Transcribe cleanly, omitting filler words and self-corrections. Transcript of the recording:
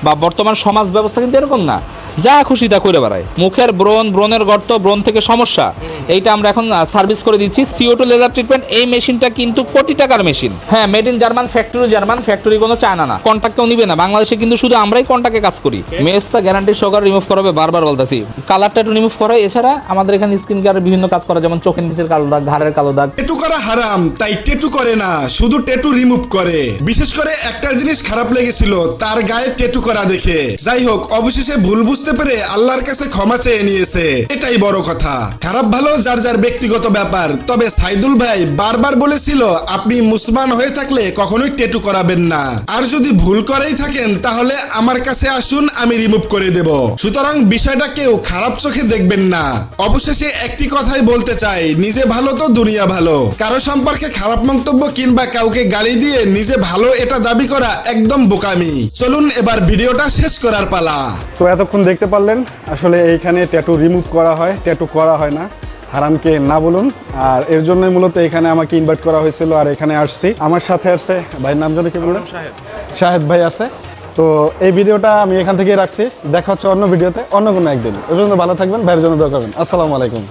বা বর্তমান সমাজ ব্যবস্থা কিন্তু এরকম না, যা খুশি তা করে বেড়ায়। মুখের ব্রণের গর্ত, ব্রণ থেকে সমস্যা, এইটা আমরা এখন সার্ভিস করে দিচ্ছি। CO2 লেজার ট্রিটমেন্ট, এই মেশিনটা কিন্তু কোটি টাকার মেশিন। হ্যাঁ, made in German, factory German, factory কোনো চায়না না, কন্ট্রাক্ট কেউ নিবে না। বাংলাদেশে কিন্তু শুধু আমরাই কন্ট্রাক্টে কাজ করি। মেসটা গ্যারান্টি সহকারে রিমুভ করাবে, বারবার বলতেছি। কালারটা একটু রিমুভ করে। এছাড়া আমাদের এখানে স্কিন কেয়ারের বিভিন্ন কাজ করা, যেমন চোখের নিচের কালো দাগ, ঘাড়ের কালো দাগ। ট্যাটু করা হারাম, তাই ট্যাটু করে না, শুধু ট্যাটু রিমুভ করে। বিশেষ করে একটা জিনিস খারাপ লেগেছিল তার গায়ে ট্যাটু করা দেখে। যাই হোক, অবশেষে ভুল বুঝতে পেরে আল্লাহর কাছে ক্ষমা চেয়ে নিয়েছে, এটাই বড় কথা। খারাপ ভালো যার যার ব্যক্তিগত ব্যাপার। তবে সাইদুল ভাই বারবার বলেছিল আপনি মুসলমান হয়ে থাকলে কখনোই ট্যাটু করাবেন না, আর যদি ভুল করেই থাকেন তাহলে আমার কাছে আসুন, আমি রিমুভ করে দেব। সুতরাং বিষয়টা কেউ খারাপ চোখে দেখবেন না। অবশেষে একটি কথাই বলতে চাই, নিজে ভালো তো দুনিয়া ভালো। কারো সম্পর্কে খারাপ মন্তব্য কিংবা কাউকে গালি দিয়ে নিজে ভালো এটা দাবি করা একদম বোকামি। চলুন এবার ভিডিওটা শেষ করার পালা। তো এতক্ষণ দেখতে পারলেন আসলে এইখানে ট্যাটু রিমুভ করা হয়, ট্যাটু করা হয় না। হারামকে না বলুন। আর এর জন্যই মূলত এখানে আমাকে ইনভাইট করা হয়েছিল, আর এখানে আসছি। আমার সাথে আসছে ভাইয়ের নাম জানি কি বললেন? শাহেদ ভাই আছে। তো এই ভিডিওটা আমি এখান থেকেই রাখছি। দেখা হচ্ছে অন্য ভিডিওতে অন্য কোনো একদিন। ওই জন্য ভালো থাকবেন, ভাইয়ের জন্য দোয়া করবেন। আসসালামু আলাইকুম।